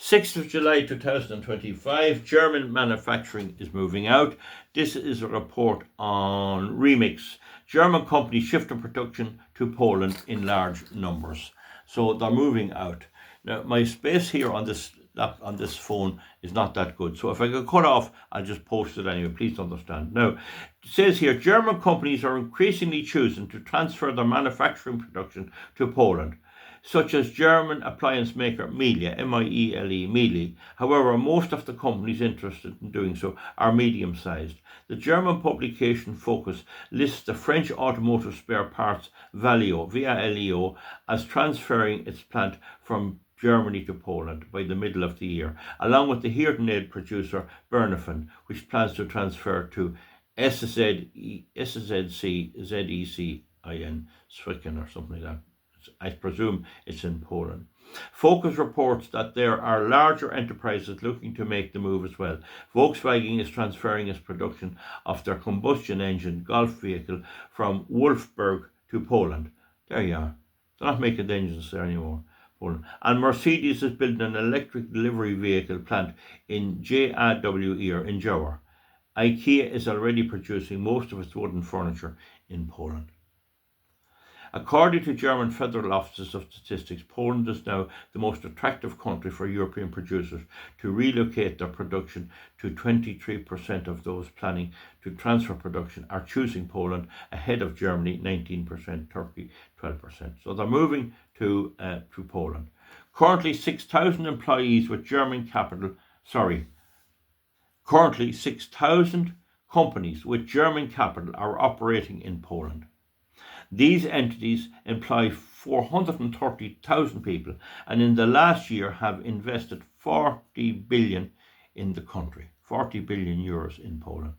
6th of July 2025, German manufacturing is moving out. This is a report on Remix. German companies shifting production to Poland in large numbers. So they're moving out. Now, my space here on this phone is not that good. So if I get cut off, I'll just post it anyway. Please understand. Now, it says here, German companies are increasingly choosing to transfer their manufacturing production to Poland, such as German appliance maker Miele, M-I-E-L-E, Miele. However, most of the companies interested in doing so are medium-sized. The German publication Focus lists the French automotive spare parts Valeo, V-A-L-E-O, as transferring its plant from Germany to Poland by the middle of the year, along with the hearing aid producer Bernafon, which plans to transfer to SZCZECIN, Zwicken or something like that. I presume it's in Poland. Focus reports that there are larger enterprises looking to make the move as well. Volkswagen is transferring its production of their combustion engine Golf vehicle from Wolfsburg to Poland. There you are. They're not making the engines there anymore. Poland. And Mercedes is building an electric delivery vehicle plant in JAWE in Jowar. IKEA is already producing most of its wooden furniture in Poland. According to German Federal Offices of Statistics, Poland is now the most attractive country for European producers to relocate their production. To 23% of those planning to transfer production are choosing Poland, ahead of Germany 19%, Turkey 12%. So they're moving to Poland. Currently 6,000 employees with German capital, currently 6,000 companies with German capital are operating in Poland. These entities employ 430,000 people and in the last year have invested 40 billion in the country, 40 billion euros in Poland.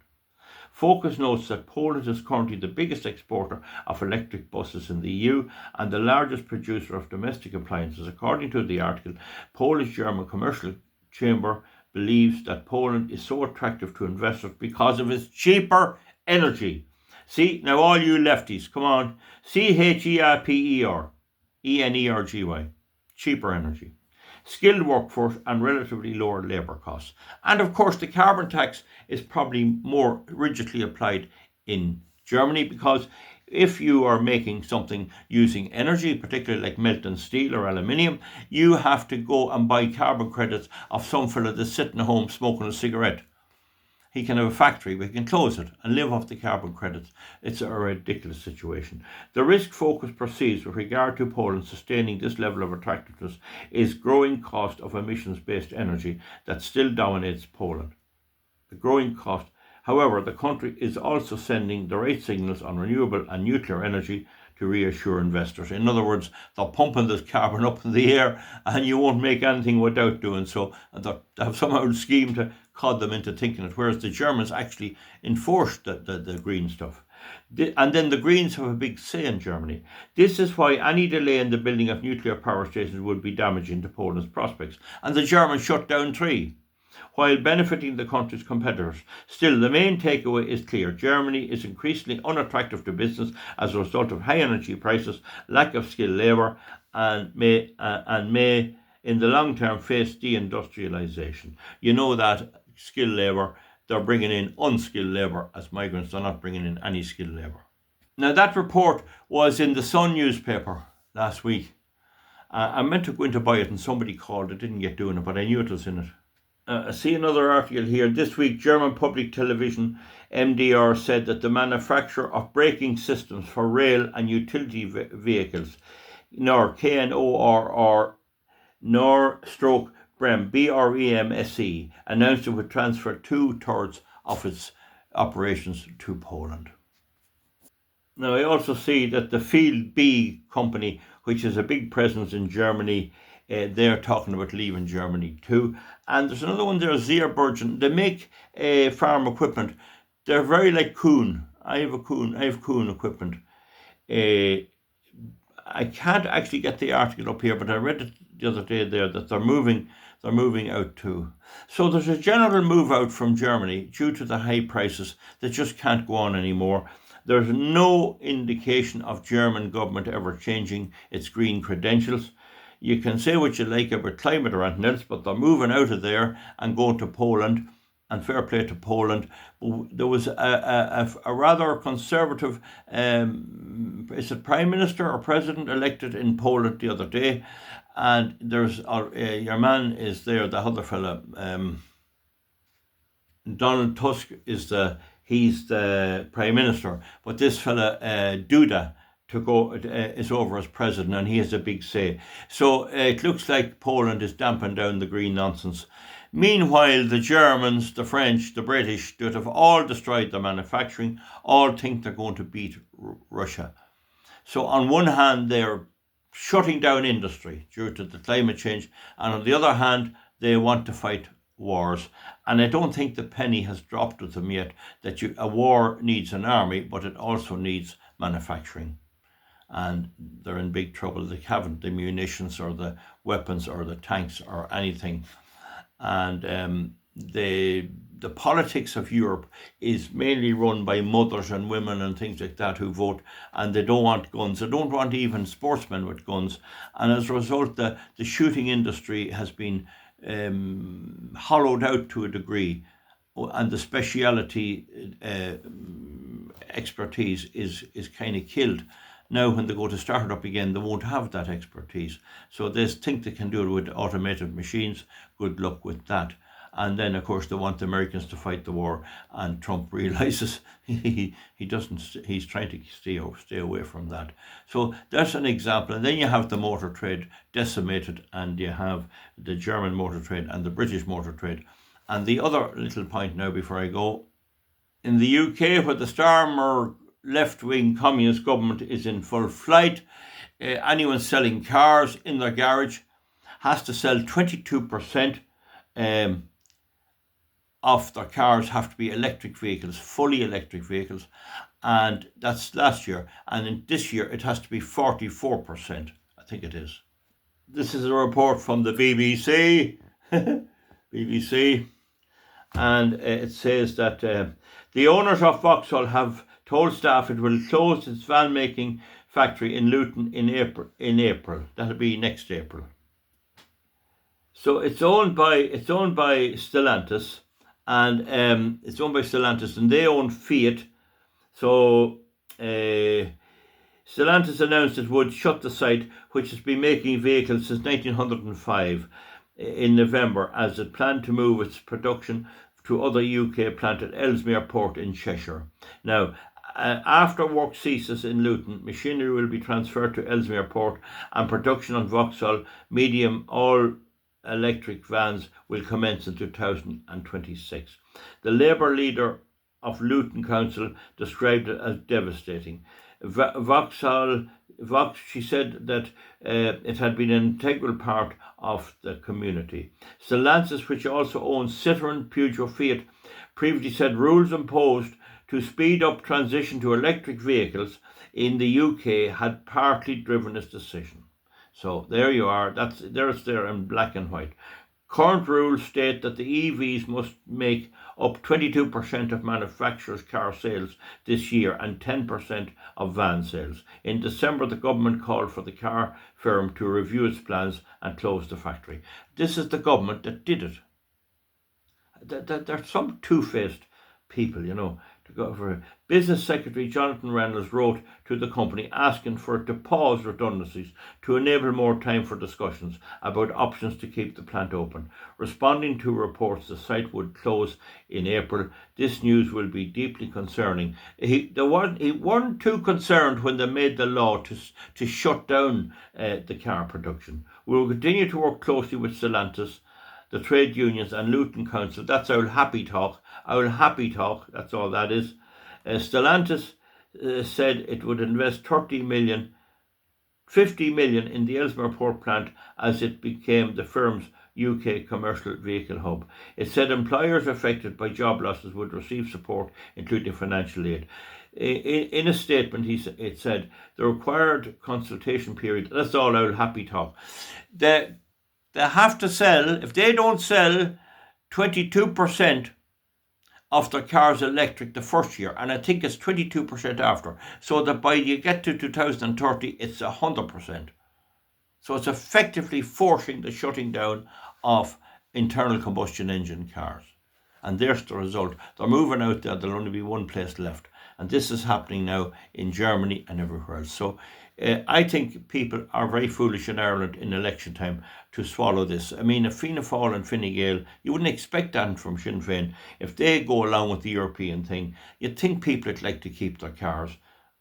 Focus notes that Poland is currently the biggest exporter of electric buses in the EU and the largest producer of domestic appliances. According to the article, Polish-German Commercial Chamber believes that Poland is so attractive to investors because of its cheaper energy. See, now all you lefties, come on. CHERPER, ENERGY, cheaper energy, skilled workforce and relatively lower labour costs. And of course the carbon tax is probably more rigidly applied in Germany, because if you are making something using energy, particularly like melting steel or aluminium, you have to go and buy carbon credits of some fella that's sitting at home smoking a cigarette. He can have a factory, but he can close it and live off the carbon credits. It's a ridiculous situation. The risk Focus perceives with regard to Poland sustaining this level of attractiveness is growing cost of emissions-based energy that still dominates Poland. The growing cost. However, the country is also sending the right signals on renewable and nuclear energy to reassure investors. In other words, they're pumping this carbon up in the air and you won't make anything without doing so. And they have somehow schemed to cod them into thinking it, whereas the Germans actually enforced the green stuff. And then the Greens have a big say in Germany. This is why any delay in the building of nuclear power stations would be damaging to Poland's prospects. And the Germans shut down 3. While benefiting the country's competitors. Still, the main takeaway is clear. Germany is increasingly unattractive to business as a result of high energy prices, lack of skilled labour, and may in the long term face deindustrialisation. You know that skilled labour, they're bringing in unskilled labour as migrants. They're not bringing in any skilled labour. Now that report was in the Sun newspaper last week. I meant to go in to buy it and somebody called. I didn't get doing it, but I knew it was in it. I see another article here. This week, German public television MDR said that the manufacturer of braking systems for rail and utility vehicles, KNOR Nor/Brem, BREMSE, announced it would transfer 2/3 of its operations to Poland. Now, I also see that the Field B company, which has a big presence in Germany, they're talking about leaving Germany too. And there's another one there, Zeerburgen. They make farm equipment. They're very like Kuhn. I have Kuhn equipment. I can't actually get the article up here, but I read it the other day there that they're moving out too. So there's a general move out from Germany due to the high prices that just can't go on anymore. There's no indication of German government ever changing its green credentials. you can say what you like about climate or anything else, but they're moving out of there and going to Poland, and fair play to Poland. There was a rather conservative, is it Prime Minister or President elected in Poland the other day, and there's your man is there, the other fella, Donald Tusk he's the Prime Minister, but this fella Duda is over as president, and he has a big say. So it looks like Poland is damping down the green nonsense. Meanwhile, the Germans, the French, the British, that have all destroyed their manufacturing, all think they're going to beat Russia. So on one hand, they're shutting down industry due to the climate change, and on the other hand, they want to fight wars. And I don't think the penny has dropped with them yet that a war needs an army, but it also needs manufacturing. And they're in big trouble. They haven't the munitions or the weapons or the tanks or anything. And the politics of Europe is mainly run by mothers and women and things like that who vote, and they don't want guns. They don't want even sportsmen with guns. And as a result, the shooting industry has been hollowed out to a degree, and the speciality expertise is kind of killed. Now, when they go to start it up again, they won't have that expertise. So they think they can do it with automated machines. Good luck with that. And then, of course, they want the Americans to fight the war. And Trump realizes he doesn't. He's trying to stay away from that. So that's an example. And then you have the motor trade decimated, and you have the German motor trade and the British motor trade. And the other little point now before I go, in the UK, where the Starmer left-wing communist government is in full flight, anyone selling cars in their garage has to sell 22% of their cars have to be electric vehicles, fully electric vehicles, and that's last year. And in this year it has to be 44%, I think it is. This is a report from the BBC, BBC, and it says that the owners of Vauxhall have told staff it will close its van making factory in Luton in April. That'll be next April. So it's owned by Stellantis, and and they own Fiat. So Stellantis announced it would shut the site, which has been making vehicles since 1905, in November, as it planned to move its production to other UK plant at Ellesmere Port in Cheshire. Now, after work ceases in Luton, machinery will be transferred to Ellesmere Port, and production on Vauxhall medium all-electric vans will commence in 2026. The Labour leader of Luton Council described it as devastating. Vauxhall, she said that it had been an integral part of the community. Stellantis, which also owns Citroën, Peugeot, Fiat, previously said rules imposed to speed up transition to electric vehicles in the UK had partly driven its decision. So there you are. It's there in black and white. Current rules state that the EVs must make up 22% of manufacturers' car sales this year and 10% of van sales. In December, the government called for the car firm to review its plans and close the factory. This is the government that did it. There's some two-faced people, to go for it. Business Secretary Jonathan Reynolds wrote to the company asking for it to pause redundancies to enable more time for discussions about options to keep the plant open. Responding to reports the site would close in April, this news will be deeply concerning. He weren't too concerned when they made the law to shut down the car production. We will continue to work closely with Stellantis, the trade unions and Luton Council. That's our happy talk, that's all that is. Stellantis said it would invest 50 million in the Ellesmere Port plant as it became the firm's UK commercial vehicle hub. It said employers affected by job losses would receive support, including financial aid. In a statement, it said the required consultation period, that's all our happy talk. They have to sell, if they don't sell 22% of their cars electric the first year, and I think it's 22% after, so that by you get to 2030, it's 100%. So it's effectively forcing the shutting down of internal combustion engine cars. And there's the result. They're moving out there. There'll only be one place left. And this is happening now in Germany and everywhere else. So I think people are very foolish in Ireland in election time to swallow this. I mean, if Fianna Fáil and Fine Gael, you wouldn't expect that from Sinn Féin. If they go along with the European thing, you'd think people would like to keep their cars.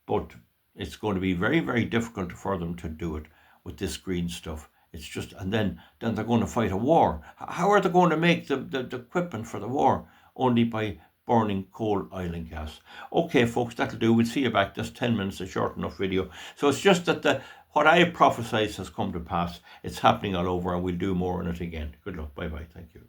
But it's going to be very, very difficult for them to do it with this green stuff. It's just, and then they're going to fight a war. How are they going to make the equipment for the war? Only by burning coal, oil and gas. Okay, folks, that'll do. We'll see you back. Just 10 minutes, a short enough video. So it's just that what I prophesied has come to pass. It's happening all over, and we'll do more on it again. Good luck. Bye-bye. Thank you.